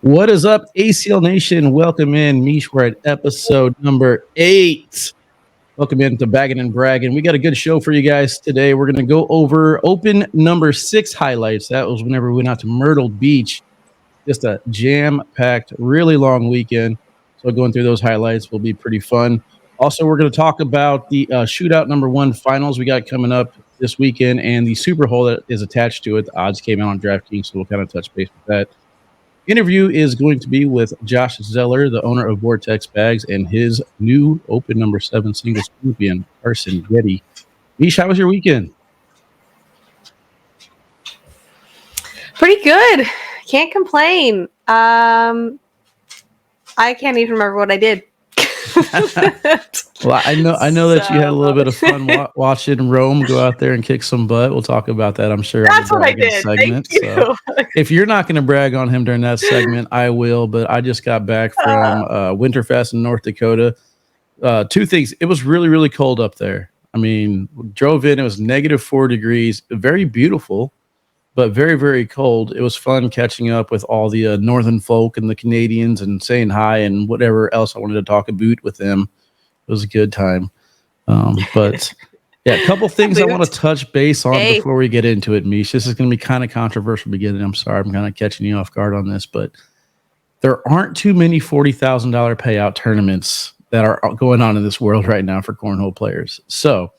What is up, ACL Nation? Welcome in. Meesh, we're at episode number 8. Welcome in to Baggin Braggin. We got a good show for you guys today. We're going to go over open number 6 highlights. That was whenever we went out to Myrtle Beach. Just a jam-packed, really long weekend. So going through those highlights will be pretty fun. Also, we're going to talk about the shootout number 1 finals we got coming up this weekend and the Superhole that is attached to it. The odds came out on DraftKings, so we'll kind of touch base with that. Interview is going to be with Josh Zeller, the owner of Vortex Bags, and his new open number 7 singles champion, Carson Goette. Meesh, how was your weekend? Pretty good. Can't complain. I can't even remember what I did. Well, I know that you had a little bit of fun watching Rome go out there and kick some butt. We'll talk about that, I'm sure. That's what I did. Segment. Thank you. So if you're not going to brag on him during that segment, I will. But I just got back from Winterfest in North Dakota. 2 things. It was really, really cold up there. I mean, drove in. It was -4 degrees. Very beautiful, but very, very cold. It was fun catching up with all the northern folk and the Canadians and saying hi and whatever else I wanted to talk about with them. It was a good time. But yeah, a couple things I want to touch base on before we get into it, Meesh. This is going to be kind of controversial beginning. I'm sorry, I'm kind of catching you off guard on this, but there aren't too many $40,000 payout tournaments that are going on in this world right now for cornhole players. So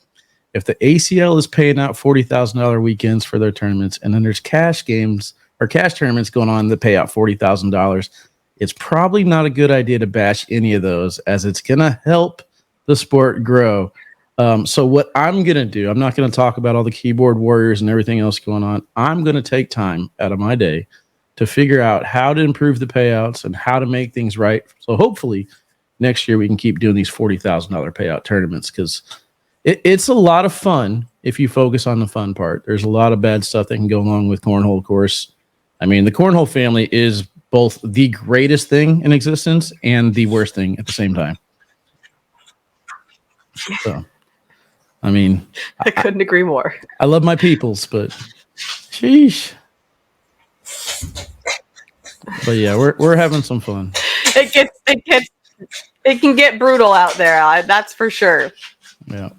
if the ACL is paying out $40,000 weekends for their tournaments, and then there's cash games or cash tournaments going on that pay out $40,000, it's probably not a good idea to bash any of those, as it's going to help the sport grow. So what I'm going to do, I'm not going to talk about all the keyboard warriors and everything else going on. I'm going to take time out of my day to figure out how to improve the payouts and how to make things right. So hopefully next year we can keep doing these $40,000 payout tournaments, because it's a lot of fun if you focus on the fun part. There's a lot of bad stuff that can go along with cornhole, of course. I mean, the cornhole family is both the greatest thing in existence and the worst thing at the same time. So, I mean, I couldn't agree more. I love my peoples, but sheesh. But yeah, we're having some fun. It can get brutal out there. That's for sure. Yeah.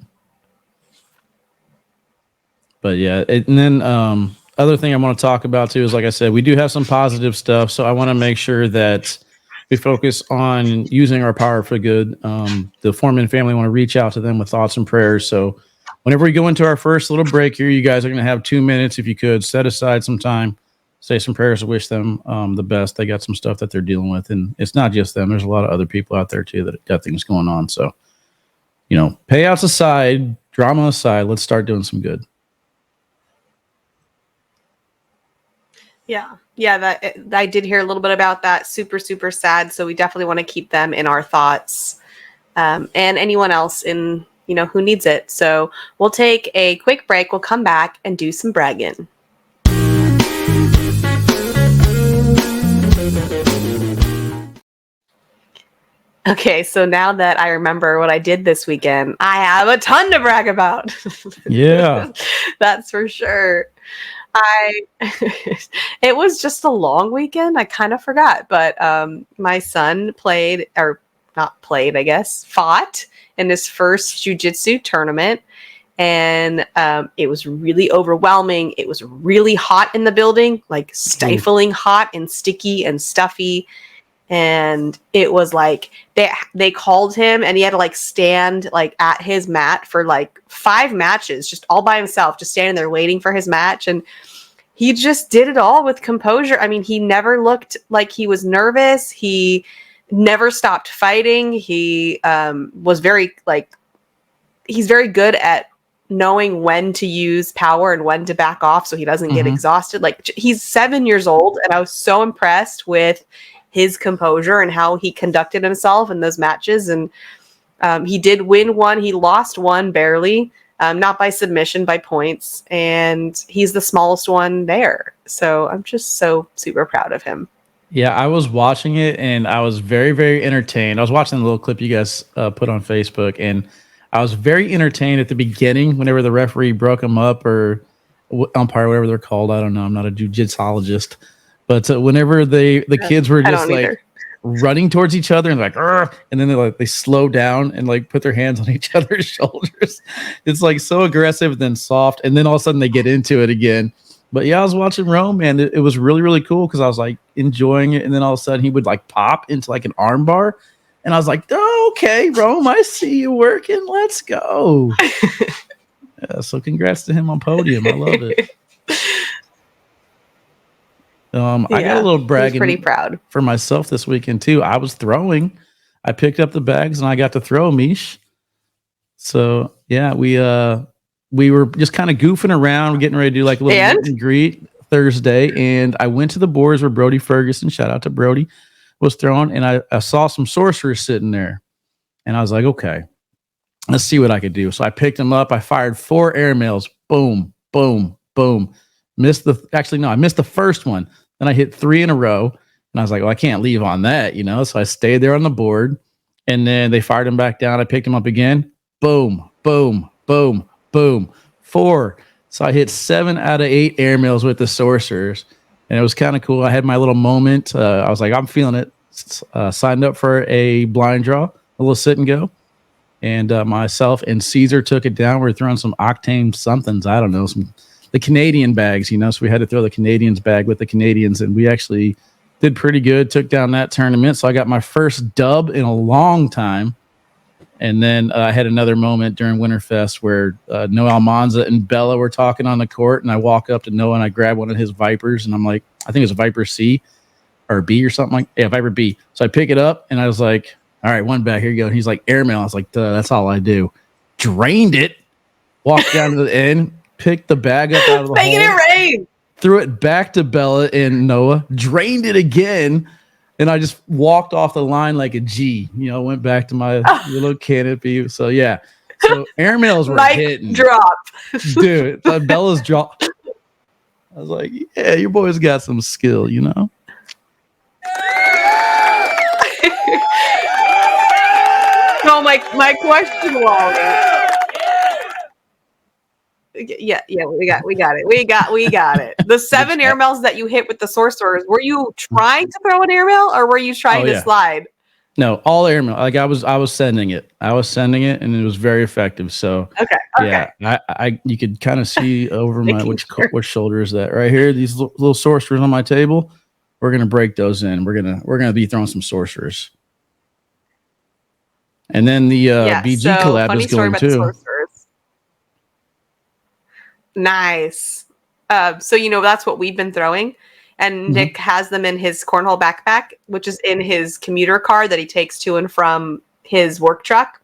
But yeah, and then other thing I want to talk about too is, like I said, we do have some positive stuff. So I want to make sure that we focus on using our power for good. The Foreman family want to reach out to them with thoughts and prayers. So whenever we go into our first little break here, you guys are going to have 2 minutes. If you could set aside some time, say some prayers to wish them the best. They got some stuff that they're dealing with, and it's not just them. There's a lot of other people out there too that got things going on. So, you know, payouts aside, drama aside, let's start doing some good. Yeah, that I did hear a little bit about that. Super, super sad. So we definitely want to keep them in our thoughts, and anyone else in, who needs it. So we'll take a quick break. We'll come back and do some bragging. Okay, so now that I remember what I did this weekend, I have a ton to brag about. Yeah. That's for sure. It was just a long weekend. I kind of forgot, but my son fought in his first jiu-jitsu tournament, and it was really overwhelming. It was really hot in the building, like stifling hot and sticky and stuffy. And it was like they called him, and he had to stand at his mat for 5 matches, just all by himself, just standing there waiting for his match. And he just did it all with composure. I mean, he never looked like he was nervous. He never stopped fighting. He was he's very good at knowing when to use power and when to back off so he doesn't get exhausted. He's 7 years old, and I was so impressed with his composure and how he conducted himself in those matches. And he did win one. He lost one barely, not by submission, by points. And he's the smallest one there. So I'm just so super proud of him. Yeah, I was watching it, and I was very, very entertained. I was watching the little clip you guys put on Facebook, and I was very entertained at the beginning whenever the referee broke him up, or umpire, whatever they're called. I don't know. I'm not a jiu-jitsologist. But whenever the kids were I just don't like either. running towards each other and like, "Argh," and then they slow down and like put their hands on each other's shoulders. It's like so aggressive, then soft, and then all of a sudden they get into it again. But yeah, I was watching Rome, and it was really, really cool because I was like enjoying it, and then all of a sudden he would like pop into like an arm bar, and I was like, oh, okay, Rome, I see you working. Let's go. Yeah, so congrats to him on podium. I love it. I got a little He's bragging pretty proud. for myself this weekend too. I was throwing. I picked up the bags and I got to throw, Meesh. So yeah, we were just kind of goofing around, getting ready to do like a little meet and greet Thursday. And I went to the boards where Brody Ferguson, shout out to Brody, was throwing, and I saw some sorcerers sitting there. And I was like, okay, let's see what I could do. So I picked them up. I fired 4 airmails. Boom, boom, boom. I missed the first one. Then I hit 3 in a row. And I was like, well, I can't leave on that, you know? So I stayed there on the board. And then they fired them back down. I picked them up again. Boom, boom, boom, boom. 4. So I hit 7 out of 8 airmails with the sorcerers. And it was kind of cool. I had my little moment. I was like, I'm feeling it. Signed up for a blind draw, a little sit and go. And myself and Caesar took it down. We were throwing some octane somethings. I don't know, the Canadian bags, you know. So we had to throw the Canadians bag with the Canadians, and we actually did pretty good. Took down that tournament, so I got my first dub in a long time. And then I had another moment during Winterfest where Noel Monza and Bella were talking on the court, and I walk up to Noah and I grab one of his Vipers, and I'm like, I think it was a Viper C or B or something Viper B. So I pick it up, and I was like, all right, one back, here you go. And he's like, airmail. I was like, duh, that's all I do. Drained it, walked down to the end, picked the bag up out of the Making hole, it rain. threw it back to Bella and Noah, drained it again, and I just walked off the line like a G. You know, went back to my little canopy. So yeah, so airmails were hitting. Drop, dude. Bella's drop. I was like, yeah, your boy's got some skill, you know. No, my question, Wally. Yeah, we got it. The 7 airmails that you hit with the sorcerers, were you trying to throw an airmail or were you trying to slide? No, all airmail. Like I was sending it. And it was very effective. So okay. Yeah, I you could kind of see over my which shoulder is that right here. These little sorcerers on my table. We're gonna break those in. We're gonna be throwing some sorcerers. And then the BG collab is going too. Nice. So that's what we've been throwing, and Nick has them in his cornhole backpack, which is in his commuter car that he takes to and from his work truck.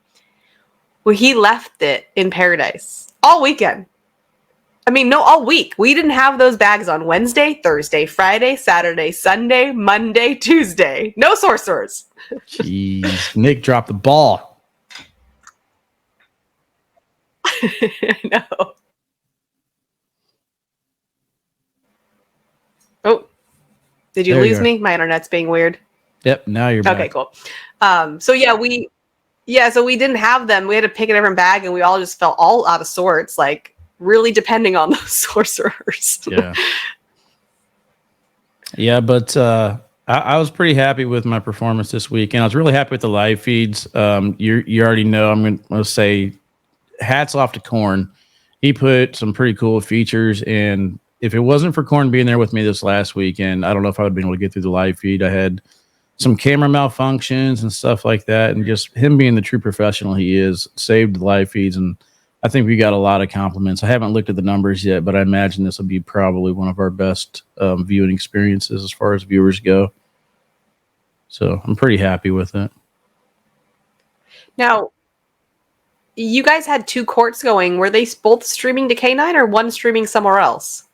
Well, he left it in Paradise all weekend. I mean, no, all week. We didn't have those bags on Wednesday, Thursday, Friday, Saturday, Sunday, Monday, Tuesday. No sorcerers. Jeez, Nick dropped the ball. No. Oh, did you lose me? My internet's being weird. Yep, now you're back. Okay, cool. So we didn't have them. We had to pick a different bag, and we all just felt all out of sorts, like really depending on those sorcerers. Yeah, but I was pretty happy with my performance this week, and I was really happy with the live feeds. You already know I'm going to say hats off to Korn. He put some pretty cool features, and if it wasn't for Korn being there with me this last weekend, I don't know if I would have been able to get through the live feed. I had some camera malfunctions and stuff like that, and just him being the true professional he is saved the live feeds, and I think we got a lot of compliments. I haven't looked at the numbers yet, but I imagine this will be probably one of our best viewing experiences as far as viewers go. So I'm pretty happy with it. Now, you guys had 2 courts going. Were they both streaming to K9 or one streaming somewhere else?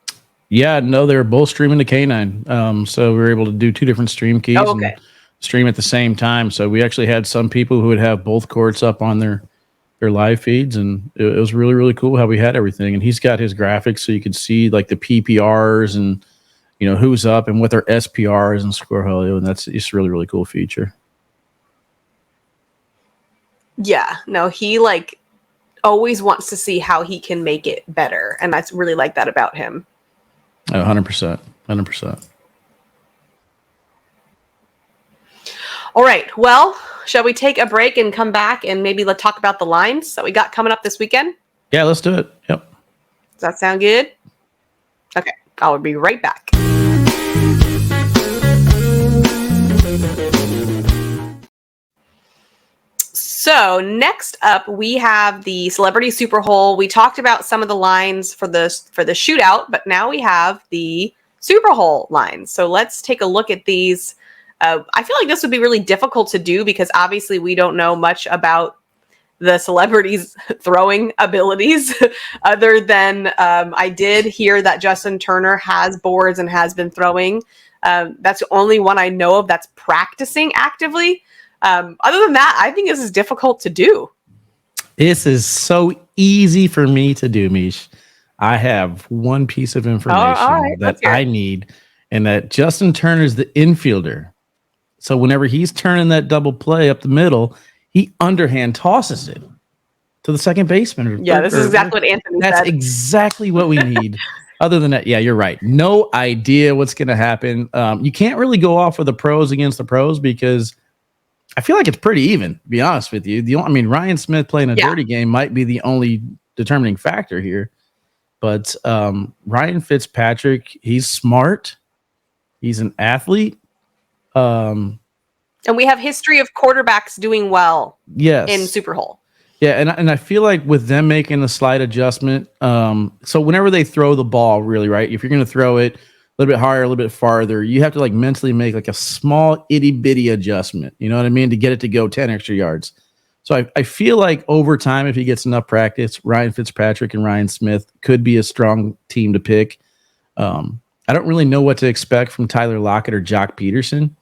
Yeah, no, they were both streaming to K9. So we were able to do 2 different stream keys and stream at the same time. So we actually had some people who would have both courts up on their live feeds, and it was really, really cool how we had everything. And he's got his graphics so you could see like the PPRs and who's up and what their SPRs and Superhole, and that's just a really, really cool feature. Yeah, no, he like always wants to see how he can make it better, and I really like that about him. 100%. All right. Well, shall we take a break and come back and maybe let's talk about the lines that we got coming up this weekend? Yeah, let's do it. Yep. Does that sound good? Okay. I'll be right back. So next up, we have the Celebrity Superhole. We talked about some of the lines for the shootout, but now we have the Superhole lines. So let's take a look at these. I feel like this would be really difficult to do because obviously we don't know much about the celebrities' throwing abilities other than I did hear that Justin Turner has boards and has been throwing. That's the only one I know of that's practicing actively. Other than that, I think this is difficult to do. This is so easy for me to do, Meesh. I have one piece of information that I need, and that Justin Turner is the infielder. So whenever he's turning that double play up the middle, he underhand tosses it to the second baseman. Yeah, this is exactly what Anthony said. That's exactly what we need. Other than that, yeah, you're right. No idea what's going to happen. You can't really go off with the pros against the pros because I feel like it's pretty even, to be honest with you. Ryan Smith playing a dirty game might be the only determining factor here. But Ryan Fitzpatrick, he's smart. He's an athlete. And we have history of quarterbacks doing well in Superhole. Yeah, and I feel like with them making a slight adjustment, so whenever they throw the ball, really, right, if you're going to throw it a little bit higher, a little bit farther, you have to like mentally make like a small itty-bitty adjustment, you know what I mean, to get it to go 10 extra yards. So I feel like over time, if he gets enough practice, Ryan Fitzpatrick and Ryan Smith could be a strong team to pick. I don't really know what to expect from Tyler Lockett or Jock Peterson.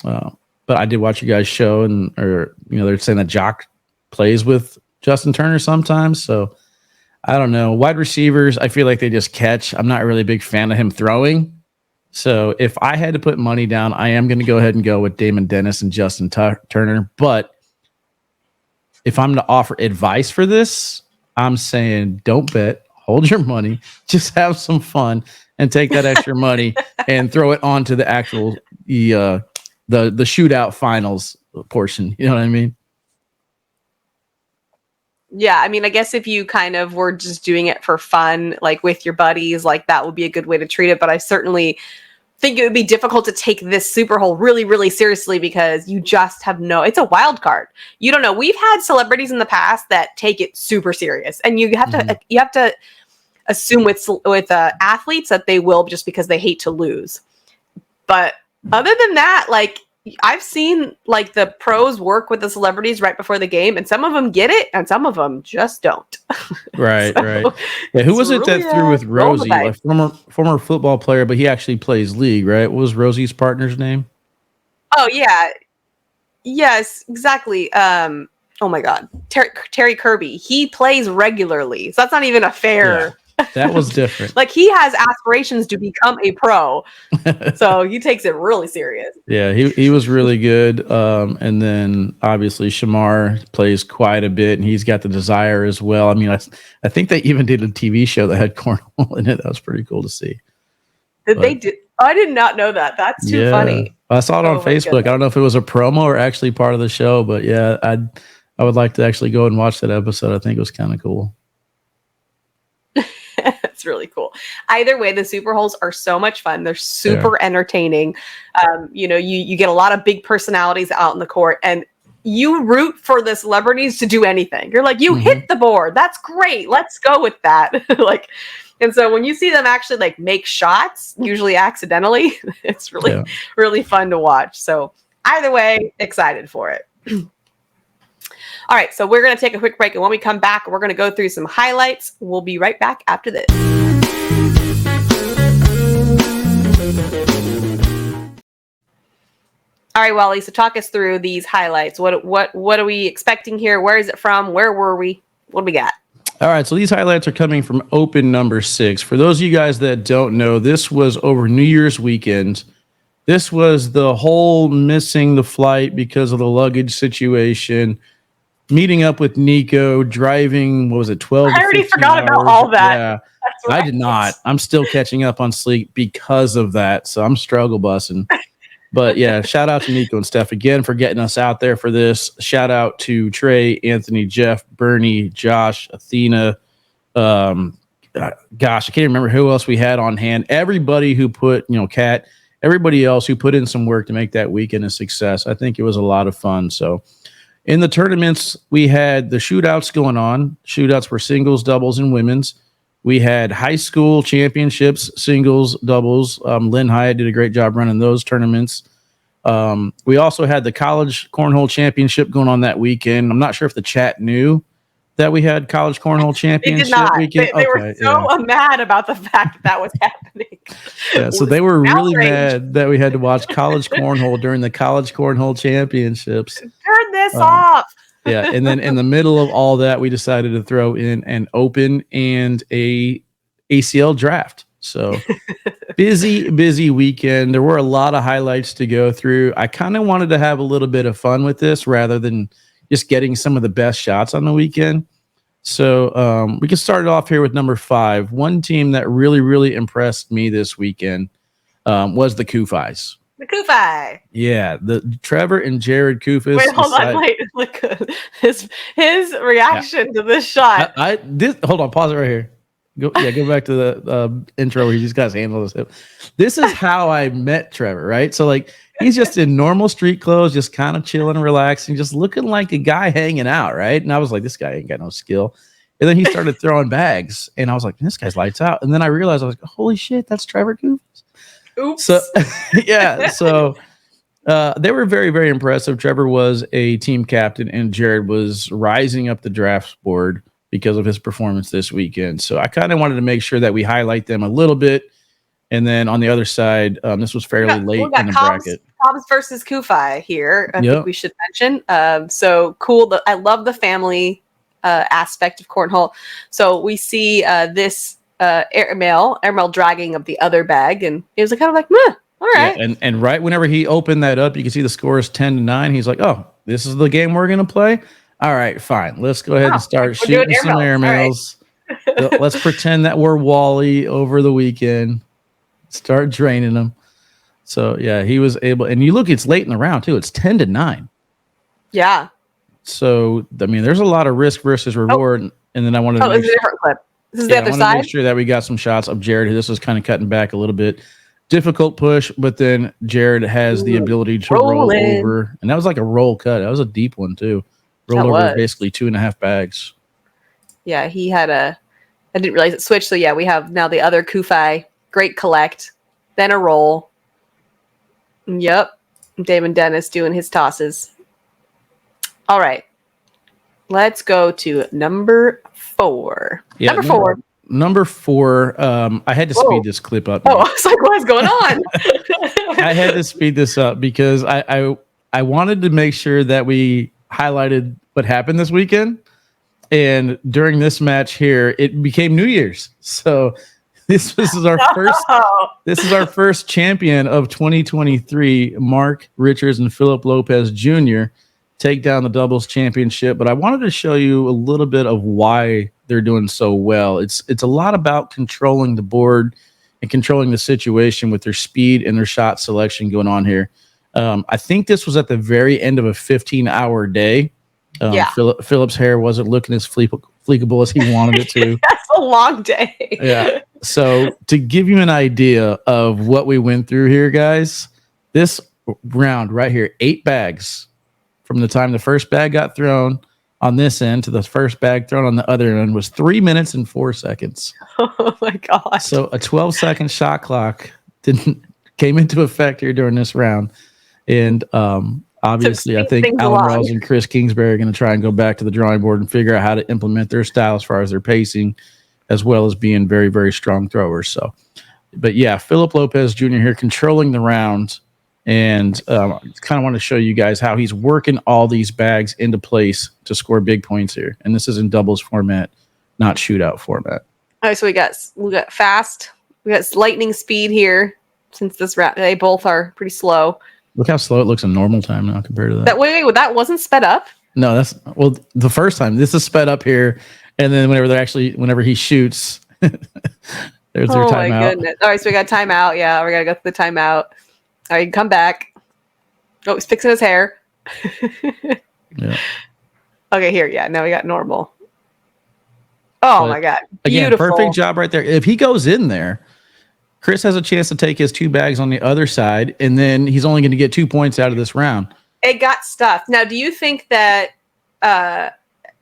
But I did watch you guys' show, they're saying that Jock plays with Justin Turner sometimes. So I don't know. Wide receivers, I feel like they just catch. I'm not really a big fan of him throwing. So if I had to put money down, I am going to go ahead and go with Damon Dennis and Justin Turner. But if I'm to offer advice for this, I'm saying don't bet. Hold your money. Just have some fun and take that extra money and throw it onto the actual the shootout finals portion. You know what I mean? Yeah, I guess if you kind of were just doing it for fun, like with your buddies, like that would be a good way to treat it. But I certainly think it would be difficult to take this Superhole really, really seriously because you just have it's a wild card. You don't know. We've had celebrities in the past that take it super serious, and you have to assume with athletes that they will just because they hate to lose. But other than that, like I've seen like the pros work with the celebrities right before the game, and some of them get it and some of them just don't. Right. Yeah, who was it that threw with Rosie? Like former football player, but he actually plays league, right? What was Rosie's partner's name? Oh yeah. Yes, exactly. Oh my God. Terry Kirby. He plays regularly. So that's not even a fair. Yeah. That was different. Like he has aspirations to become a pro, so he takes it really serious. Yeah, he was really good. And then obviously Shamar plays quite a bit, and he's got the desire as well. I think they even did a TV show that had cornhole in it. That was pretty cool to see. They do? I did not know that. That's too funny. I saw it on Facebook. I don't know if it was a promo or actually part of the show, but yeah, I would like to actually go and watch that episode. I think it was kind of cool. It's really cool. Either way, the Superholes are so much fun. They're super entertaining. You get a lot of big personalities out in the court, and you root for the celebrities to do anything. You're like, you hit the board. That's great. Let's go with that. And so when you see them actually like make shots, usually accidentally, it's really, really fun to watch. So either way, excited for it. All right, so we're going to take a quick break, and when we come back, we're going to go through some highlights. We'll be right back after this. All right, Wally, so talk us through these highlights. What are we expecting here? Where is it from? Where were we? What do we got? All right, so these highlights are coming from Open number 6. For those of you guys that don't know, this was over New Year's weekend. This was the whole missing the flight because of the luggage situation. Meeting up with Nico, driving, 12 I already forgot about all that. Yeah, that's right. I did not. I'm still catching up on sleep because of that, so I'm struggle bussing. But yeah, shout out to Nico and Steph again for getting us out there for this. Shout out to Trey, Anthony, Jeff, Bernie, Josh, Athena. Gosh, I can't remember who else we had on hand. Everybody who put, Kat, everybody else who put in some work to make that weekend a success. I think it was a lot of fun. So in the tournaments, we had the shootouts going on. Shootouts were singles, doubles, and women's. We had high school championships, singles, doubles. Lynn Hyatt did a great job running those tournaments. We also had the college cornhole championship going on that weekend. I'm not sure if the chat knew that we had college cornhole championship they did not. weekend. They were so mad about the fact that was happening. Yeah, so they were really mad that we had to watch college cornhole during the college cornhole championships. Turn this off. Yeah, and then in the middle of all that, we decided to throw in an open and a ACL draft. So busy weekend. There were a lot of highlights to go through. I kind of wanted to have a little bit of fun with this rather than just getting some of the best shots on the weekend. So we can start it off here with number 5. One team that really impressed me this weekend was the Kufis. The Kufi. Yeah, the Trevor and Jared Kufis. Wait, hold on. Wait, look his reaction to this shot. Hold on, pause it right here. Go back to the intro where he just got his hand on his hip. This is how I met Trevor, right? So he's just in normal street clothes, just kind of chilling and relaxing, just looking like a guy hanging out, right? And I was like, this guy ain't got no skill. And then he started throwing bags, and I was like, this guy's lights out. And then I realized, I was like, holy shit, that's Trevor Kufis. Oops. So yeah, so they were very impressive. Trevor was a team captain, and Jared was rising up the draft board because of his performance this weekend. So I kind of wanted to make sure that we highlight them a little bit. And then on the other side, this was fairly late in the bracket. Cobbs versus Kufi here. I think we should mention. So cool. I love the family aspect of cornhole. So we see this airmail dragging up the other bag, and he was kind of like, meh, all right. Yeah, and right whenever he opened that up, you can see the score is 10-9. He's like, oh, this is the game we're gonna play. All right, fine. Let's go ahead and start shooting some airmails. Right. Let's pretend that we're Wally over the weekend. Start draining them. So yeah, he was able. And you look, it's late in the round too. It's 10-9. Yeah. So I mean, there's a lot of risk versus reward. And then I wanted to make a different clip. This is the other side. Make sure that we got some shots of Jared. This was kind of cutting back a little bit. Difficult push, but then Jared has the ability to roll over, and that was like a roll cut. That was a deep one too. Rolled over basically 2.5 bags. Yeah, he had I didn't realize it switched. So yeah, we have now the other Kufi. Great collect, then a roll. Yep, Damon Dennis doing his tosses. All right, let's go to number 4. Yeah, Number 4. I had to speed this clip up. Oh, I was like, what's going on? I had to speed this up because I wanted to make sure that we highlighted what happened this weekend. And during this match here, it became New Year's. So this is our first. This is our first champion of 2023. Mark Richards and Philip Lopez Jr. take down the doubles championship. But I wanted to show you a little bit of why they're doing so well. It's a lot about controlling the board and controlling the situation with their speed and their shot selection going on here. I think this was at the very end of a 15-hour day. Philip's hair wasn't looking as fleekable as he wanted it to. That's a long day. Yeah. So to give you an idea of what we went through here, guys, this round right here, 8 bags from the time the first bag got thrown on this end to the first bag thrown on the other end was 3 minutes and 4 seconds. Oh my God. So a 12-second shot clock came into effect here during this round. And obviously, I think Alan Wells and Chris Kingsbury are going to try and go back to the drawing board and figure out how to implement their style as far as their pacing, as well as being very, very strong throwers. So, but yeah, Philip Lopez Jr. here controlling the round. And kind of want to show you guys how he's working all these bags into place to score big points here. And this is in doubles format, not shootout format. All right, so we got fast. We got lightning speed here. Since this round, they both are pretty slow. Look how slow it looks in normal time now compared to that. Wait, that wasn't sped up? No, the first time. This is sped up here, and then whenever he shoots, there's their timeout. Oh my goodness! All right, so we got timeout. Yeah, we gotta go to the timeout. All right, come back. Oh, he's fixing his hair. Yeah. Okay, here. Yeah, now we got normal. Oh, my God. Again, Beautiful. perfect job right there. If he goes in there, Chris has a chance to take his 2 bags on the other side, and then he's only going to get 2 points out of this round. It got stuffed. Now, do you think that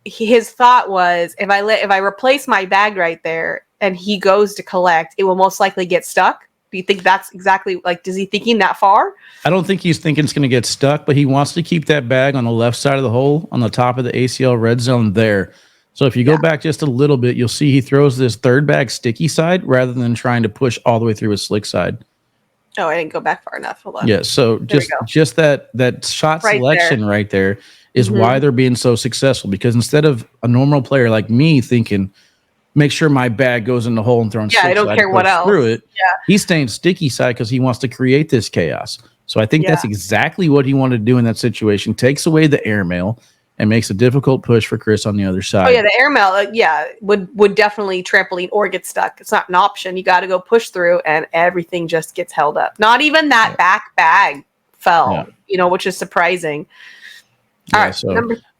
his thought was, if I replace my bag right there and he goes to collect, it will most likely get stuck? Do you think that's exactly, like, is he thinking that far? I don't think he's thinking it's going to get stuck, but he wants to keep that bag on the left side of the hole on the top of the ACL red zone there. So if you go back just a little bit, you'll see he throws this third bag sticky side rather than trying to push all the way through his slick side. Oh, I didn't go back far enough. Hold on. Yeah, so just that shot selection right there is why they're being so successful, because instead of a normal player like me thinking, make sure my bag goes in the hole and throwing I don't care what else through it. Yeah. He's staying sticky side because he wants to create this chaos. So I think that's exactly what he wanted to do in that situation. Takes away the airmail and makes a difficult push for Chris on the other side. Oh yeah, the airmail, would definitely trampoline or get stuck. It's not an option. You got to go push through, and everything just gets held up. Not even that back bag fell, which is surprising. All right, so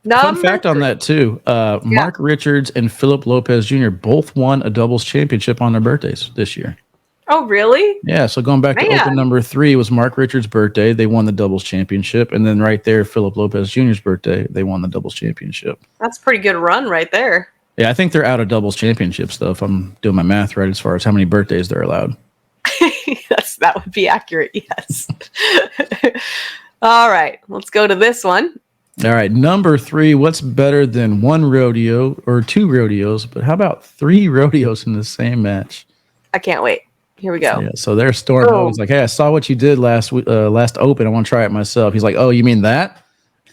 fun fact on that too. Mark Richards and Philip Lopez Jr. both won a doubles championship on their birthdays this year. Oh, really? Yeah. So going back to open number 3 was Mark Richards' birthday. They won the doubles championship. And then right there, Philip Lopez Jr.'s birthday, they won the doubles championship. That's a pretty good run right there. Yeah, I think they're out of doubles championships, though, if I'm doing my math right, as far as how many birthdays they're allowed. That would be accurate, yes. All right, let's go to this one. All right, number 3, what's better than 1 rodeo or 2 rodeos, but how about 3 rodeos in the same match? I can't wait. Here we go. Yeah, so there's Storm. He's like, hey, I saw what you did last open. I want to try it myself. He's like, oh, you mean that?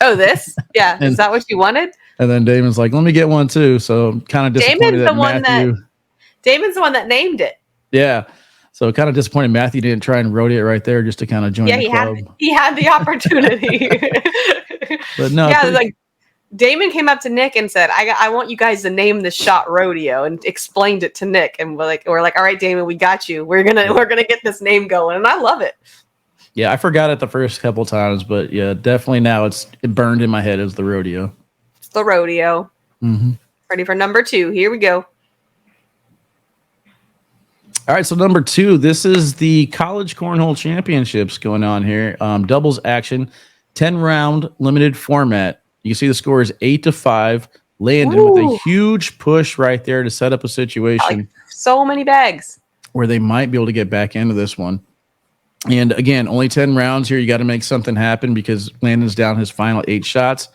Oh, this? Yeah. Is that what you wanted? And then Damon's like, let me get one too. So kind of disappointed Damon's the one that named it. Yeah. So kind of disappointed Matthew didn't try and rodeo it right there just to kind of join the club. He had the opportunity. But no. Yeah, like Damon came up to Nick and said, I want you guys to name this shot rodeo, and explained it to Nick. And we're like, all right, Damon, we got you. We're gonna get this name going. And I love it. Yeah, I forgot it the first couple times, but yeah, definitely now it burned in my head as the rodeo. It's the rodeo. Mm-hmm. Ready for number 2. Here we go. All right, so number 2, this is the College Cornhole Championships going on here. Doubles action, 10-round limited format. You can see the score is 8-5. Landon with a huge push right there to set up a situation. Like so many bags. Where they might be able to get back into this one. And again, only 10 rounds here. You got to make something happen because Landon's down his final 8 shots.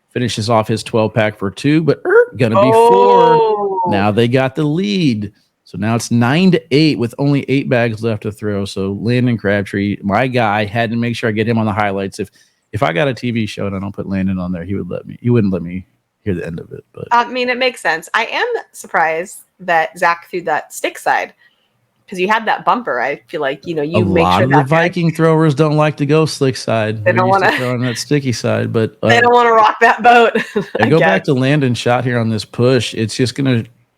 Finishes off his 12-pack for 2, but going to be 4. Now they got the lead. So now it's 9-8 with only 8 bags left to throw. So Landon Crabtree, my guy, had to make sure I get him on the highlights. If I got a TV show and I don't put Landon on there, he wouldn't let me hear the end of it. But I mean, it makes sense. I am surprised that Zach threw that stick side, because you had that bumper. I feel like, you make sure that a lot of the Viking throwers don't like to go slick side. They don't want to throw on that sticky side, but they don't want to rock that boat. Go back to Landon's shot here on this push. It's just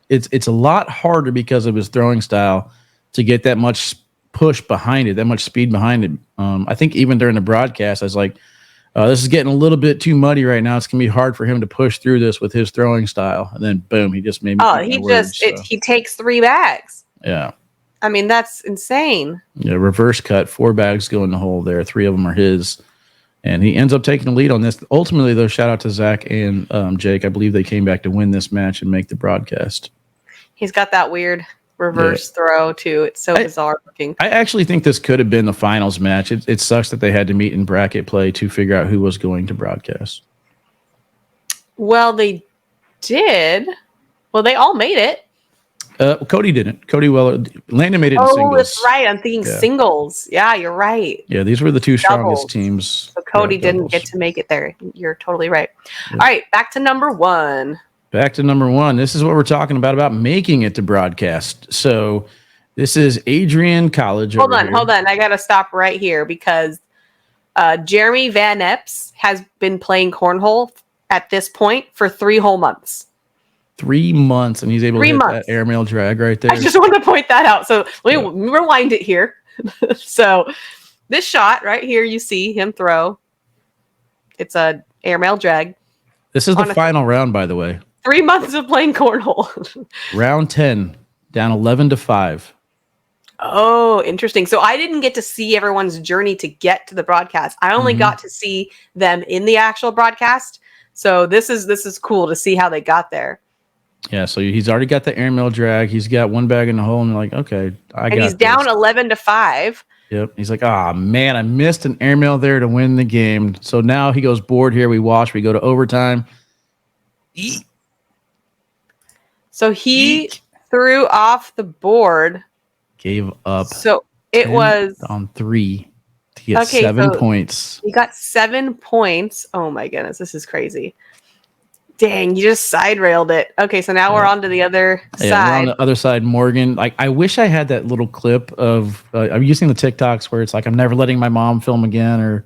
it's a lot harder because of his throwing style to get that much push behind it, that much speed behind it. I think even during the broadcast, I was like, this is getting a little bit too muddy right now. It's going to be hard for him to push through this with his throwing style. And then, boom, he just made me he takes 3 bags. Yeah. I mean, that's insane. Yeah, reverse cut, 4 bags go in the hole there. 3 of them are his. And he ends up taking the lead on this. Ultimately, though, shout out to Zach and Jake. I believe they came back to win this match and make the broadcast. He's got that weird reverse throw too. It's so bizarre looking. I actually think this could have been the finals match. It sucks that they had to meet in bracket play to figure out who was going to broadcast. Well, they did. Well, they all made it. Cody didn't. Cody Weller, Landon made it in singles. Oh, that's right. I'm thinking singles. Yeah, you're right. Yeah, these were the 2 strongest teams. So Cody didn't get to make it there. You're totally right. Yeah. All right, back to number 1. Back to number 1. This is what we're talking about making it to broadcast. So this is Adrian College. Hold on. I got to stop right here because Jeremy Van Epps has been playing cornhole at this point for 3 whole months. 3 months, and he's able to hit that airmail drag right there. I just want to point that out. So let me rewind it here. So this shot right here, you see him throw. It's a airmail drag. This is the final round, by the way. 3 months of playing cornhole. Round 10, down 11-5. Oh, interesting. So I didn't get to see everyone's journey to get to the broadcast. I only got to see them in the actual broadcast. So this is cool to see how they got there. Yeah, so he's already got the airmail drag. He's got one bag in the hole, and like, okay, and he's down 11-5. Yep. He's like, man, I missed an airmail there to win the game. So now he goes board here. We wash. We go to overtime. So he threw off the board. Gave up. So it was on 3 to get 7 points. He got 7 points. Oh my goodness, this is crazy. Dang, you just side railed it. Okay, so now we're on to the other side. We're on the other side, Morgan. Like, I wish I had that little clip of I'm using the TikToks where it's like, I'm never letting my mom film again or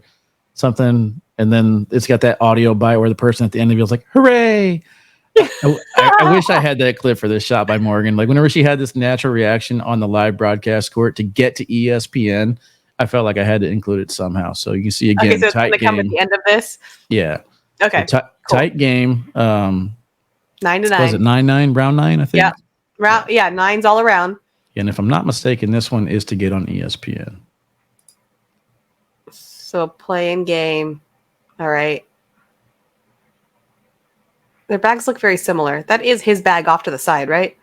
something. And then it's got that audio bite where the person at the end of it is like, hooray. I wish I had that clip for this shot by Morgan. Like, whenever she had this natural reaction on the live broadcast court to get to ESPN, I felt like I had to include it somehow. So you can see again, okay, so tight it's come at the end of this. Yeah. Okay. Cool. Tight game. 9-9. Was it 9-9? Round 9, I think. Yeah. 9's all around. And if I'm not mistaken, this one is to get on ESPN. So playing game. All right. Their bags look very similar. That is his bag off to the side, right?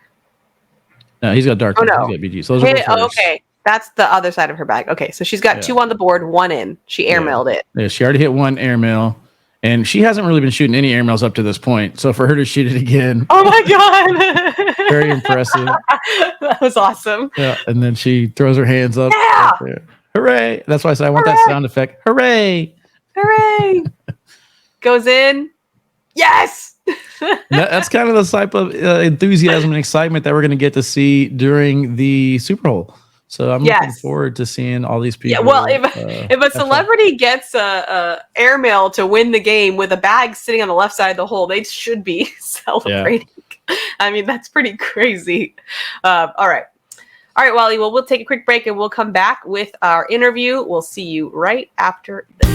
No, he's got dark. Oh, no. He's got BG. So those are okay. That's the other side of her bag. Okay, so she's got 2 on the board, 1 in. She airmailed it. Yeah, she already hit 1 airmail. And she hasn't really been shooting any airmails up to this point. So for her to shoot it again. Oh my God. Very impressive. That was awesome. Yeah. And then she throws her hands up. Yeah. Hooray. That's why I said I want that sound effect. Hooray. Hooray. Goes in. Yes. That's kind of the type of enthusiasm and excitement that we're going to get to see during the Superhole. So I'm looking forward to seeing all these people. Yeah, well, if a celebrity gets a airmail to win the game with a bag sitting on the left side of the hole, they should be celebrating. Yeah. I mean, that's pretty crazy. All right, Wally. Well, we'll take a quick break and we'll come back with our interview. We'll see you right after this.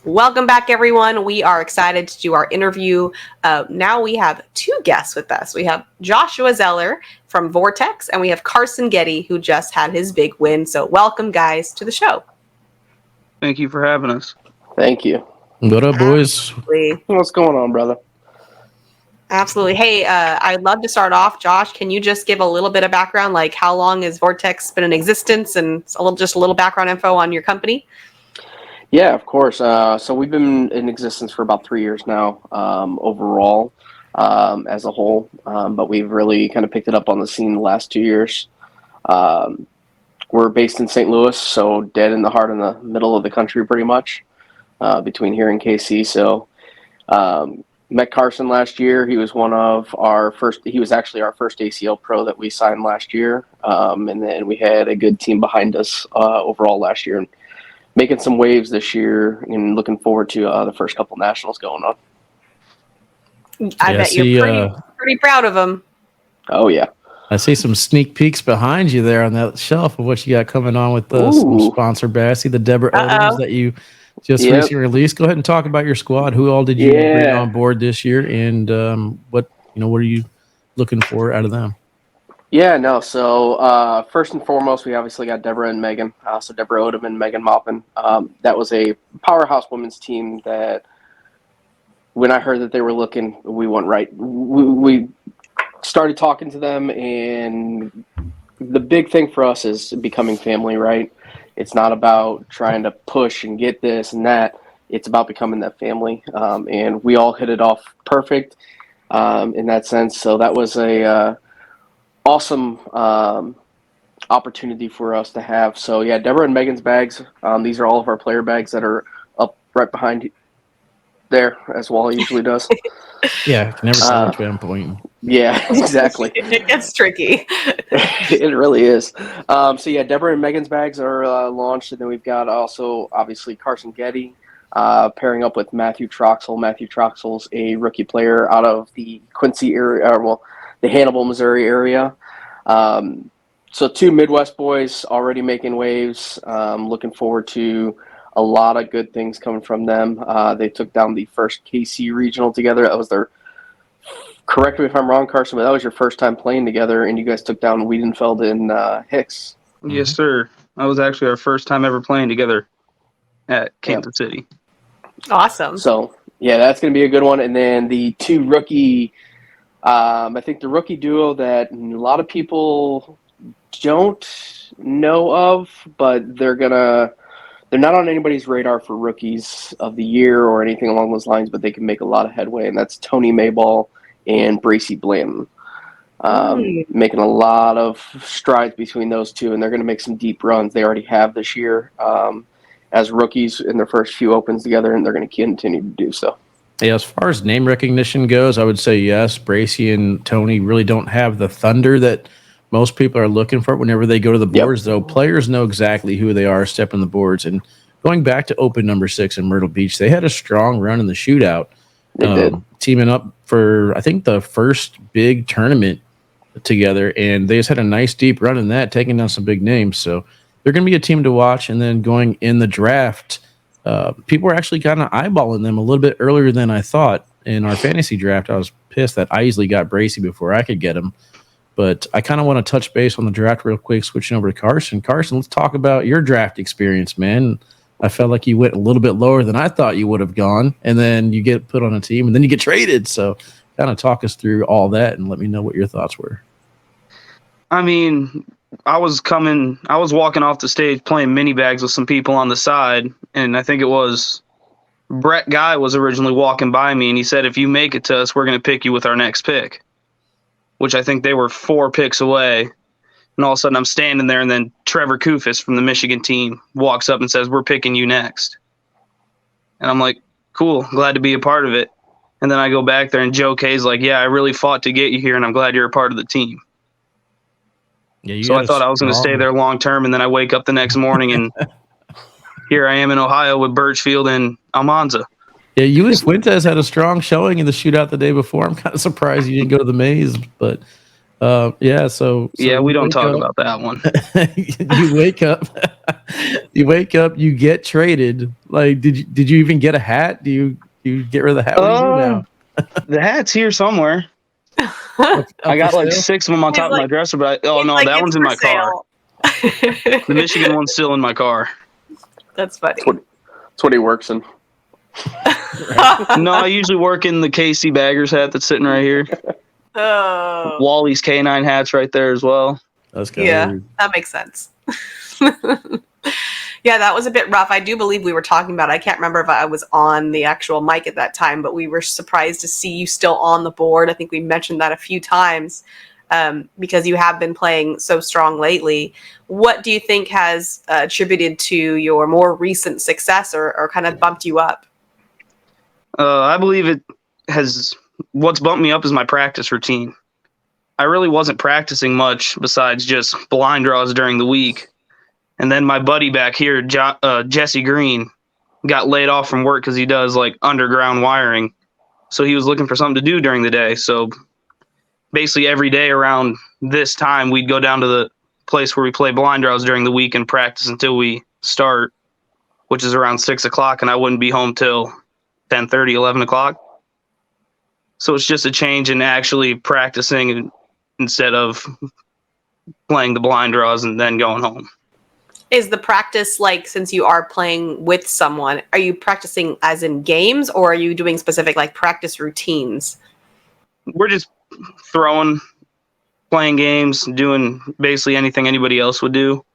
Welcome back, everyone. We are excited to do our interview. Now we have 2 guests with us. We have Joshua Zeller from Vortex, and we have Carson Goette, who just had his big win. So welcome, guys, to the show. Thank you for having us. Thank you. What up, boys? Absolutely. What's going on, brother? Absolutely. Hey, I'd love to start off. Josh, can you just give a little bit of background, like how long has Vortex been in existence, and just a little background info on your company? Yeah, of course. So we've been in existence for about 3 years now, overall, as a whole. But we've really kind of picked it up on the scene the last 2 years. We're based in St. Louis, so dead in the heart in the middle of the country, pretty much, between here and KC. So met Carson last year. He was one of our first. He was actually our first ACL pro that we signed last year, and then we had a good team behind us overall last year. And making some waves this year and looking forward to the first couple nationals going on. I bet you're pretty proud of them. Oh, yeah. I see some sneak peeks behind you there on that shelf of what you got coming on with some sponsor bags. I see the Deborah Odoms that you just recently released. Go ahead and talk about your squad. Who all did you bring on board this year, and what are you looking for out of them? Yeah, no. So first and foremost, we obviously got Deborah and Megan. So Deborah Odom and Megan Maupin. That was a powerhouse women's team that when I heard that they were looking, we went right. We started talking to them, and the big thing for us is becoming family, right? It's not about trying to push and get this and that. It's about becoming that family. And we all hit it off perfect in that sense. So that was a awesome opportunity for us to have. So yeah, Deborah and Megan's bags. These are all of our player bags that are up right behind there, as Wally usually does. Yeah, can never tell which way I'm pointing. Yeah, exactly. It gets tricky. It really is. So yeah, Deborah and Megan's bags are launched, and then we've got also obviously Carson Goette pairing up with Matthew Troxel. Matthew Troxel's a rookie player out of the Quincy area, the Hannibal, Missouri area. So 2 Midwest boys already making waves. Looking forward to a lot of good things coming from them. They took down the first KC regional together. That was their, correct me if I'm wrong, Carson, but that was your first time playing together, and you guys took down Wiedenfeld and Hicks. Yes, sir. That was actually our first time ever playing together at Kansas City. Awesome. So, yeah, that's going to be a good one. And then the 2 rookie, I think the rookie duo that a lot of people don't know of, but they're not on anybody's radar for rookies of the year or anything along those lines, but they can make a lot of headway, and that's Tony Mayball and Bracy Blanton. Making a lot of strides between those two, and they're going to make some deep runs. They already have this year as rookies in their first few opens together, and they're going to continue to do so. Yeah, as far as name recognition goes, I would say yes. Bracy and Tony really don't have the thunder that most people are looking for whenever they go to the boards, though. Players know exactly who they are stepping the boards. And going back to Open number 6 in Myrtle Beach, they had a strong run in the shootout. They did. Teaming up for, I think, the first big tournament together, and they just had a nice deep run in that, taking down some big names. So they're going to be a team to watch. And then going in the draft, people were actually kind of eyeballing them a little bit earlier than I thought. In our fantasy draft, I was pissed that I easily got Bracy before I could get him. But I kind of want to touch base on the draft real quick, switching over to Carson. Carson, let's talk about your draft experience, man. I felt like you went a little bit lower than I thought you would have gone, and then you get put on a team, and then you get traded. So kind of talk us through all that and let me know what your thoughts were. I mean, I was walking off the stage playing mini bags with some people on the side, and I think it was Brett Guy was originally walking by me, and he said, if you make it to us, we're going to pick you with our next pick, which I think they were 4 picks away. And all of a sudden I'm standing there, and then Trevor Kufis from the Michigan team walks up and says, we're picking you next. And I'm like, cool, glad to be a part of it. And then I go back there, and Joe Kay's like, yeah, I really fought to get you here, and I'm glad you're a part of the team. Yeah, so I thought I was going to stay there long term, and then I wake up the next morning, and here I am in Ohio with Birchfield and Almanza. Yeah, you and Fuentes had a strong showing in the shootout the day before. I'm kind of surprised you didn't go to the maze, but yeah. So yeah, we don't talk about that one. you wake up, you get traded. Like, did you even get a hat? Do you get rid of the hat? What do you do now? The hat's here somewhere. I got like 6 of them on top of my dresser, but that one's in my car. The Michigan one's still in my car. That's funny. That's what he works in. No, I usually work in the KC Baggers hat that's sitting right here. Oh. Wally's K9 hat's right there as well. That's kind of weird. That makes sense. Yeah, that was a bit rough. I do believe we were talking about it. I can't remember if I was on the actual mic at that time, but we were surprised to see you still on the board. I think we mentioned that a few times because you have been playing so strong lately. What do you think has attributed to your more recent success or kind of bumped you up? I believe it has. What's bumped me up is my practice routine. I really wasn't practicing much besides just blind draws during the week. And then my buddy back here, Jesse Green, got laid off from work because he does like underground wiring. So he was looking for something to do during the day. So basically every day around this time, we'd go down to the place where we play blind draws during the week and practice until we start, which is around 6 o'clock. And I wouldn't be home till 10:30, 11 o'clock. So it's just a change in actually practicing instead of playing the blind draws and then going home. Is the practice, like, since you are playing with someone, are you practicing as in games or are you doing specific like practice routines? We're just playing games, doing basically anything anybody else would do.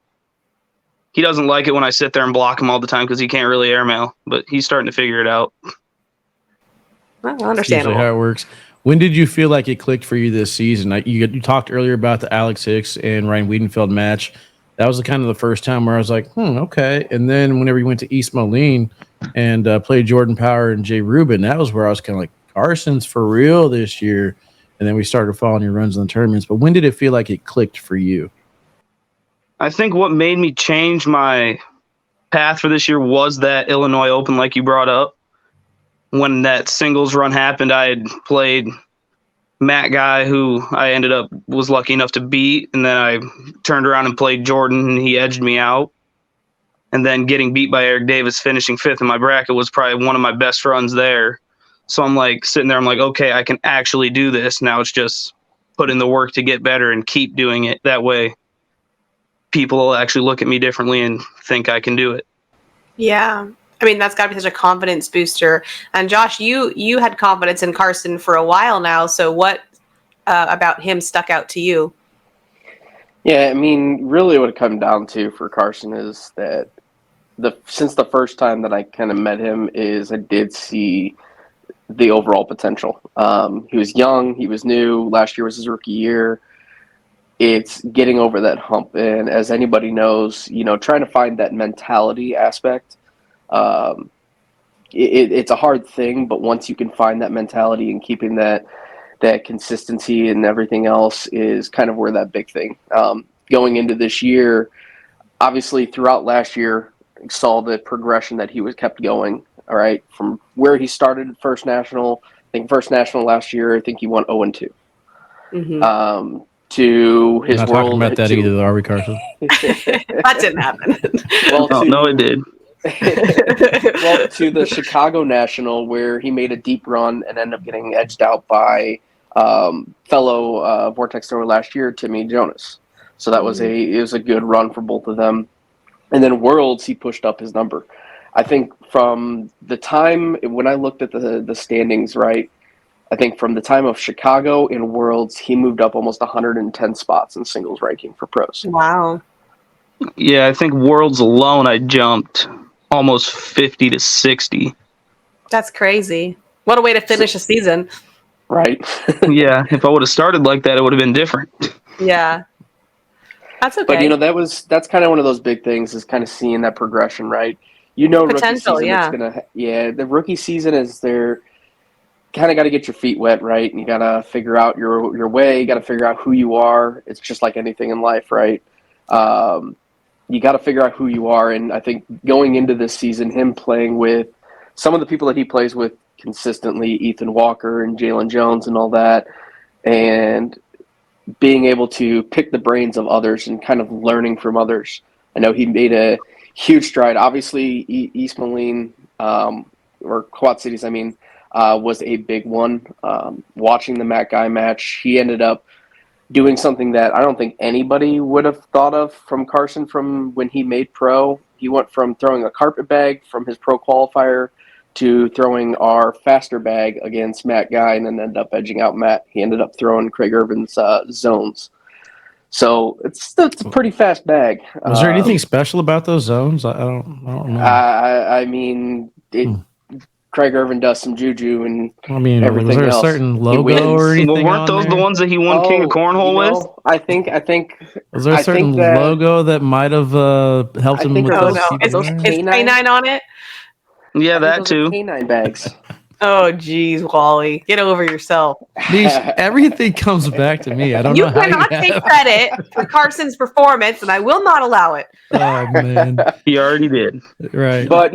He doesn't like it when I sit there and block him all the time because he can't really airmail, but he's starting to figure it out. Well, understandable. Usually how it works. When did you feel like it clicked for you this season? You talked earlier about the Alex Hicks and Ryan Wiedenfeld match. That was kind of the first time where I was like, okay. And then whenever you went to East Moline and played Jordan Power and Jay Rubin, that was where I was kind of like, Carson's for real this year. And then we started following your runs in the tournaments. But when did it feel like it clicked for you? I think what made me change my path for this year was that Illinois Open, like you brought up. When that singles run happened, I had played Matt guy who I ended up was lucky enough to beat, and then I turned around and played Jordan, and he edged me out. And then getting beat by Eric Davis, finishing 5th in my bracket, was probably one of my best runs there. So I'm like sitting there, I'm like, okay, I can actually do this. Now it's just put in the work to get better and keep doing it. That way people will actually look at me differently and think I can do it. Yeah. I mean, that's got to be such a confidence booster. And Josh, you had confidence in Carson for a while now. So what about him stuck out to you? Yeah, I mean, really what it comes down to for Carson is that since the first time that I kind of met him is I did see the overall potential. He was young, he was new. Last year was his rookie year. It's getting over that hump, and as anybody knows, trying to find that mentality aspect. It's a hard thing, but once you can find that mentality and keeping that consistency and everything else is kind of where that big thing. Going into this year, obviously throughout last year, saw the progression that he was kept going. All right, from where he started first national. I think first national last year, I think he won 0-2. Mm-hmm. To his Not world. talking about that either, are we, Carson? That didn't happen. Well, No, it did. Well, to the Chicago National, where he made a deep run and ended up getting edged out by fellow Vortex thrower last year, Timmy Jonas. So that was a good run for both of them. And then Worlds, he pushed up his number. I think from the time when I looked at the standings, right, I think from the time of Chicago and Worlds, he moved up almost 110 spots in singles ranking for pros. Wow. Yeah, I think Worlds alone, I jumped almost 50 to 60. That's crazy. What a way to finish a season. Right. Yeah, if I would have started like that, it would have been different. Yeah. That's okay. But that's kind of one of those big things is kind of seeing that progression, right? Potential, rookie season, yeah. the rookie season is there. Kind of got to get your feet wet, right? And you got to figure out your way. You got to figure out who you are. It's just like anything in life, right? You got to figure out who you are. And I think going into this season, him playing with some of the people that he plays with consistently, Ethan Walker and Jalen Jones and all that, and being able to pick the brains of others and kind of learning from others. I know he made a huge stride. Obviously, East Moline, or Quad Cities, was a big one. Watching the Matt Guy match, he ended up doing something that I don't think anybody would have thought of from Carson from when he made pro. He went from throwing a carpet bag from his pro qualifier to throwing our faster bag against Matt Guy and then ended up edging out Matt. He ended up throwing Craig Irvin's zones. So it's a pretty fast bag. Was there anything special about those zones? I don't know. I mean, Craig Irvin does some juju and everything was there a else. certain logo or anything? Well, weren't those the ones that he won King of Cornhole with? I think. Was there a certain logo that might have helped him with those? Is K9 on it? Yeah, that too. K9 bags. Oh, geez, Wally, get over yourself. Meesh, everything comes back to me. I don't know how you cannot take credit for Carson's performance, and I will not allow it. Oh man, he already did. Right, but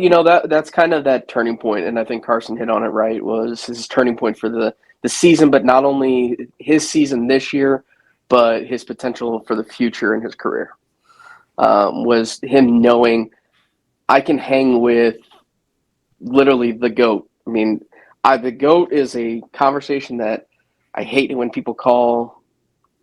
that's kind of that turning point, and I think Carson hit on it right. Was his turning point for the season, but not only his season this year, but his potential for the future in his career. Was him knowing I can hang with literally the GOAT. I mean, the GOAT is a conversation that I hate when people call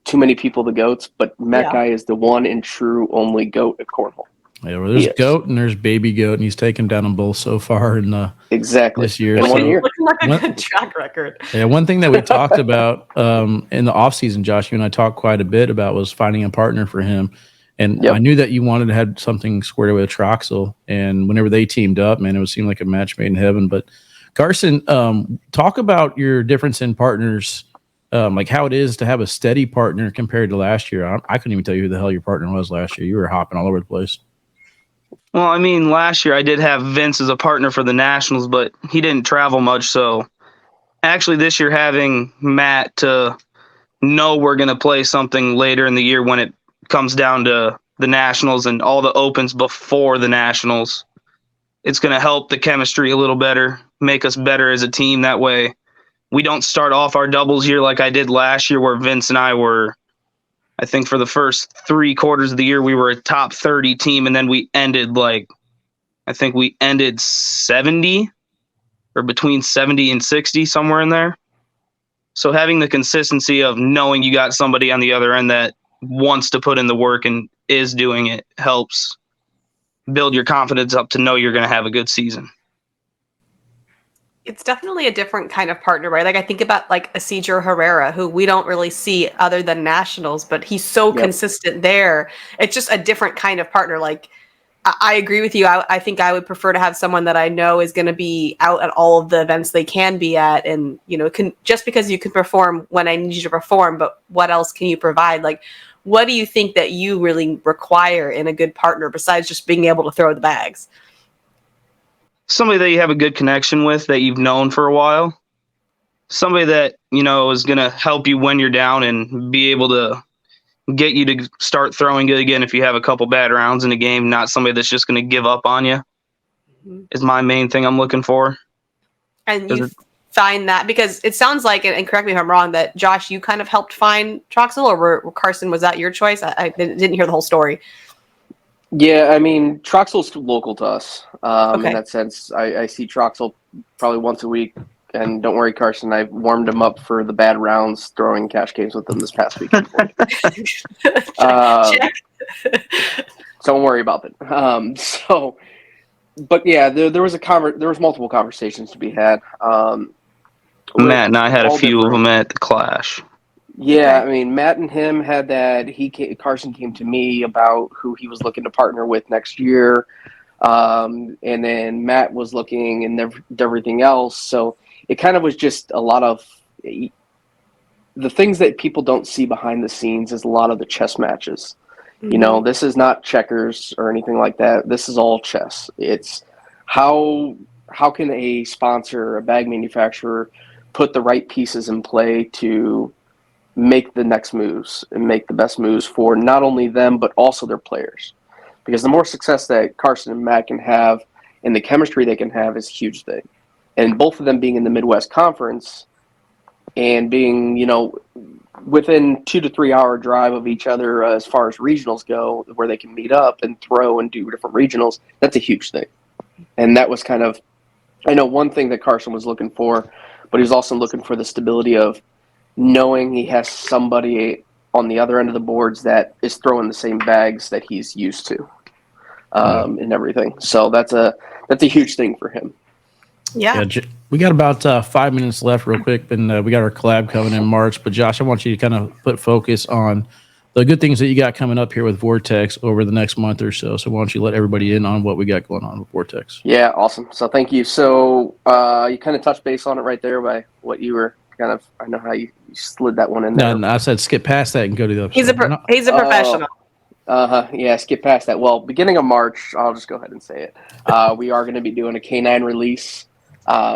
too many people the GOATs, but Matt Guy is the one and true only GOAT at cornhole. Yeah, well, there's GOAT and there's Baby GOAT, and he's taken down them both so far in this year. In 1 year. Looking like a good track record. Yeah, one thing that we talked about in the offseason, Josh, you and I talked quite a bit about was finding a partner for him. And I knew that you wanted to have something squared away with Troxel. And whenever they teamed up, man, it would seem like a match made in heaven. But Carson, talk about your difference in partners, like how it is to have a steady partner compared to last year. I couldn't even tell you who the hell your partner was last year. You were hopping all over the place. Well, I mean, last year I did have Vince as a partner for the Nationals, but he didn't travel much. So actually this year having Matt to know we're going to play something later in the year when it comes down to the Nationals and all the opens before the Nationals, it's going to help the chemistry a little better, make us better as a team. That way we don't start off our doubles year like I did last year, where Vince and I were, I think for the first 3 quarters of the year, we were a top 30 team. And then we ended I think we ended 70 or between 70 and 60, somewhere in there. So having the consistency of knowing you got somebody on the other end that wants to put in the work and is doing it helps build your confidence up to know you're going to have a good season. It's definitely a different kind of partner, right? Like I think about like Isidro Herrera, who we don't really see other than nationals, but he's so consistent there. It's just a different kind of partner. Like I agree with you. I think I would prefer to have someone that I know is going to be out at all of the events they can be at, and just because you can perform when I need you to perform, but what else can you provide? Like, what do you think that you really require in a good partner besides just being able to throw the bags? Somebody that you have a good connection with, that you've known for a while. Somebody that, is going to help you when you're down and be able to get you to start throwing good again if you have a couple bad rounds in a game. Not somebody that's just going to give up on you is my main thing I'm looking for. And you find that, because it sounds like, and correct me if I'm wrong, that Josh, you kind of helped find Troxel, or Carson, was that your choice? I didn't hear the whole story. Yeah, I mean, Troxel's local to us. Okay. In that sense, I see Troxel probably once a week. And don't worry, Carson, I warmed him up for the bad rounds throwing cash games with him this past weekend. Don't worry about it. But yeah, there was multiple conversations to be had. Matt and I had a few of them at the Clash. Yeah, Okay. I mean, Matt and him had that. Carson came to me about who he was looking to partner with next year, and then Matt was looking and everything else. So it kind of was just a lot of the things that people don't see behind the scenes is a lot of the chess matches. Mm-hmm. This is not checkers or anything like that. This is all chess. It's how can a sponsor, a bag manufacturer, put the right pieces in play to make the next moves and make the best moves for not only them, but also their players. Because the more success that Carson and Matt can have and the chemistry they can have is a huge thing. And both of them being in the Midwest Conference and being, within 2 to 3 hour drive of each other as far as regionals go, where they can meet up and throw and do different regionals, that's a huge thing. And that was kind of, I know, one thing that Carson was looking for, but he was also looking for the stability of knowing he has somebody on the other end of the boards that is throwing the same bags that he's used to, and everything. So that's a huge thing for him. Yeah. We got about 5 minutes left real quick, and we got our collab coming in March. But Josh, I want you to kind of put focus on the good things that you got coming up here with Vortex over the next month or so. So why don't you let everybody in on what we got going on with Vortex? Yeah, awesome. So thank you. So you kind of touched base on it right there by what you were kind of, I know how you slid that one in there. No, I said skip past that and go to the other. He's a professional. Yeah, skip past that. Well, beginning of March, I'll just go ahead and say it. We are going to be doing a K9 release.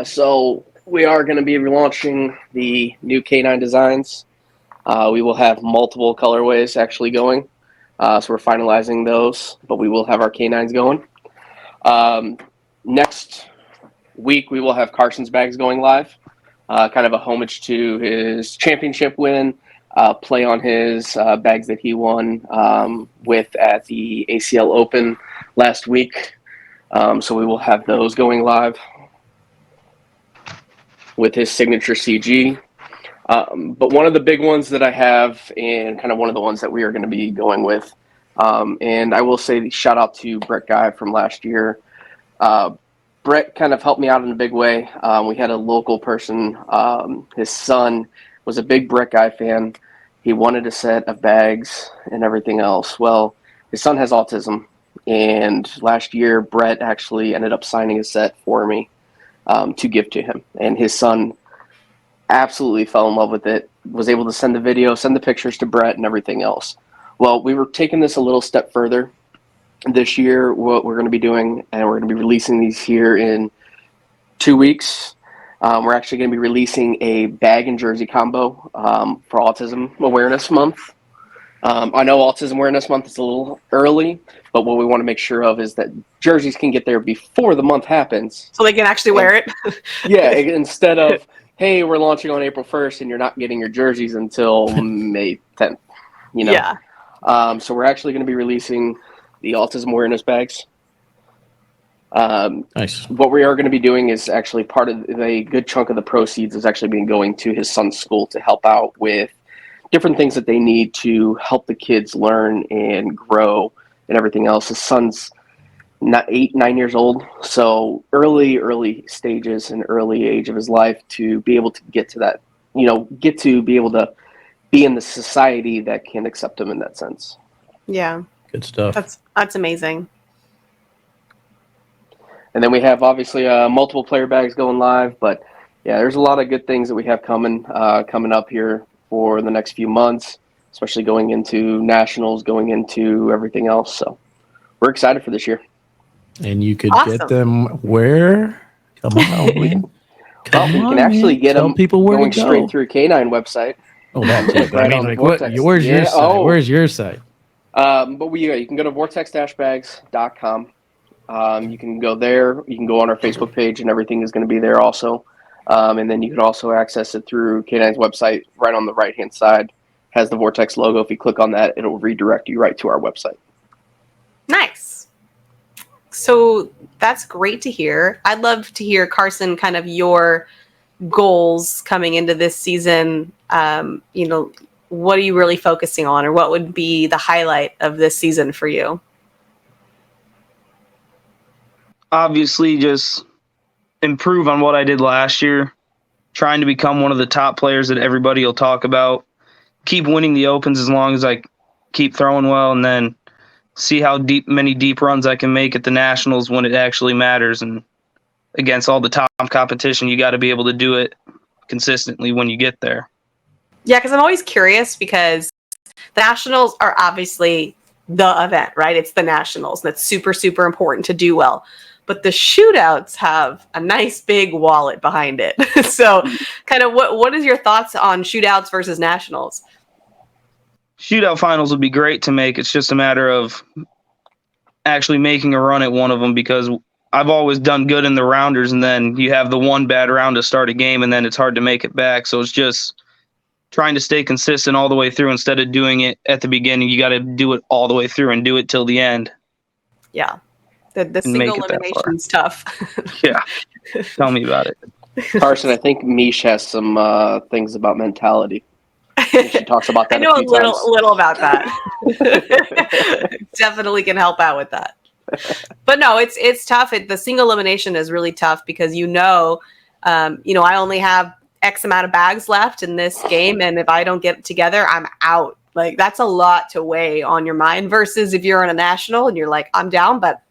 So we are going to be launching the new K9 designs. We will have multiple colorways actually going. So we're finalizing those, but we will have our K9s going. Next week, we will have Carson's bags going live. Kind of a homage to his championship win, play on his bags that he won with at the ACL Open last week. So we will have those going live with his signature CG. But one of the big ones that I have, and kind of one of the ones that we are going to be going with, and I will say shout out to Brett Guy from last year. Brett kind of helped me out in a big way. We had a local person, his son was a big Brett Guy fan. He wanted a set of bags and everything else. Well, his son has autism, and last year Brett actually ended up signing a set for me to give to him. And his son absolutely fell in love with it, was able to send the video, send the pictures to Brett and everything else. Well, we were taking this a little step further this year. What we're going to be doing, and we're going to be releasing these here in 2 weeks. We're actually going to be releasing a bag and jersey combo for Autism Awareness Month. I know Autism Awareness Month is a little early, but what we want to make sure of is that jerseys can get there before the month happens. So they can actually wear it. Yeah, instead of hey, we're launching on April 1st, and you're not getting your jerseys until May 10th. You know. Yeah. So we're actually going to be releasing the autism awareness bags. Nice. What we are going to be doing is actually part of a good chunk of the proceeds is actually being going to his son's school to help out with different things that they need to help the kids learn and grow and everything else. His son's not 9 years old, so early stages and early age of his life to be able to get to that, get to be able to be in the society that can accept him in that sense. Yeah. Good stuff. That's amazing. And then we have obviously multiple player bags going live, but yeah, there's a lot of good things that we have coming up here for the next few months, especially going into nationals, going into everything else. So we're excited for this year. And you could Awesome. get them where? Come on, man. Well, you can actually get Tell them people where going to go. straight through Canine website. Oh, that too. But Right I on mean, like, Vortex. where's your Yeah, site? oh. Where's your site? But you can go to vortex-bags.com. You can go there. You can go on our Facebook page, and everything is going to be there also. And then you can also access it through K9's website. Right on the right-hand side has the Vortex logo. If you click on that, it'll redirect you right to our website. Nice. So that's great to hear. I'd love to hear, Carson, kind of your goals coming into this season. What are you really focusing on, or what would be the highlight of this season for you? Obviously, just improve on what I did last year, trying to become one of the top players that everybody will talk about, keep winning the opens as long as I keep throwing well, and then see how many deep runs I can make at the nationals when it actually matters. And against all the top competition, you got to be able to do it consistently when you get there. Yeah, because I'm always curious, because the nationals are obviously the event, right? It's the nationals. That's super, super important to do well. But the shootouts have a nice big wallet behind it. So kind of what is your thoughts on shootouts versus nationals? Shootout finals would be great to make. It's just a matter of actually making a run at one of them, because I've always done good in the rounders, and then you have the one bad round to start a game, and then it's hard to make it back. So it's just trying to stay consistent all the way through. Instead of doing it at the beginning, you got to do it all the way through and do it till the end. Yeah. The single elimination is tough. Yeah. Tell me about it. Carson, I think Meesh has some things about mentality. She talks about that. I know a little about that. Definitely can help out with that. But no, it's tough. The single elimination is really tough, because I only have X amount of bags left in this game, and if I don't get it together, I'm out. Like, that's a lot to weigh on your mind, versus if you're in a national and you're like, I'm down, but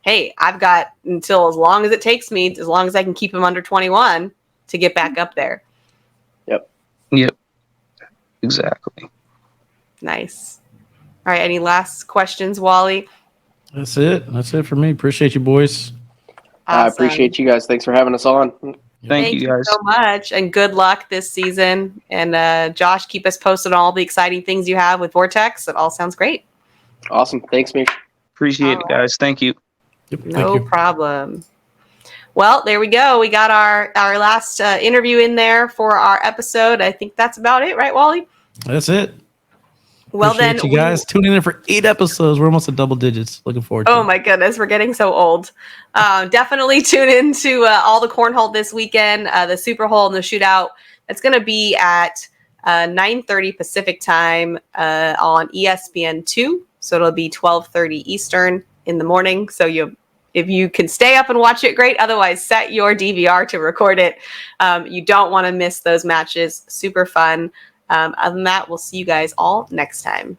hey, I've got until as long as it takes me, as long as I can keep him under 21 to get back up there. Yep. Exactly. Nice. All right. Any last questions, Wally? That's it. That's it for me. Appreciate you, boys. I appreciate you guys. Thanks for having us on. Thank you guys so much, and good luck this season. And Josh, keep us posted on all the exciting things you have with Vortex. It all sounds great. Awesome. Thanks, Meesh. Appreciate it, guys. Thank you. Yep, thank No you. problem. Well, there we go. We got our last interview in there for our episode. I think that's about it, right, Wally? That's it. Well, Appreciate then, you guys tuning in for 8 episodes. We're almost at double digits. Looking forward to it. Oh my goodness, we're getting so old. Definitely tune into all the cornhole this weekend, the Superhole and the shootout. It's going to be at 9:30 Pacific time on ESPN2. So it'll be 12:30 Eastern in the morning. So if you can stay up and watch it, great. Otherwise, set your DVR to record it. You don't want to miss those matches. Super fun. Other than that, we'll see you guys all next time.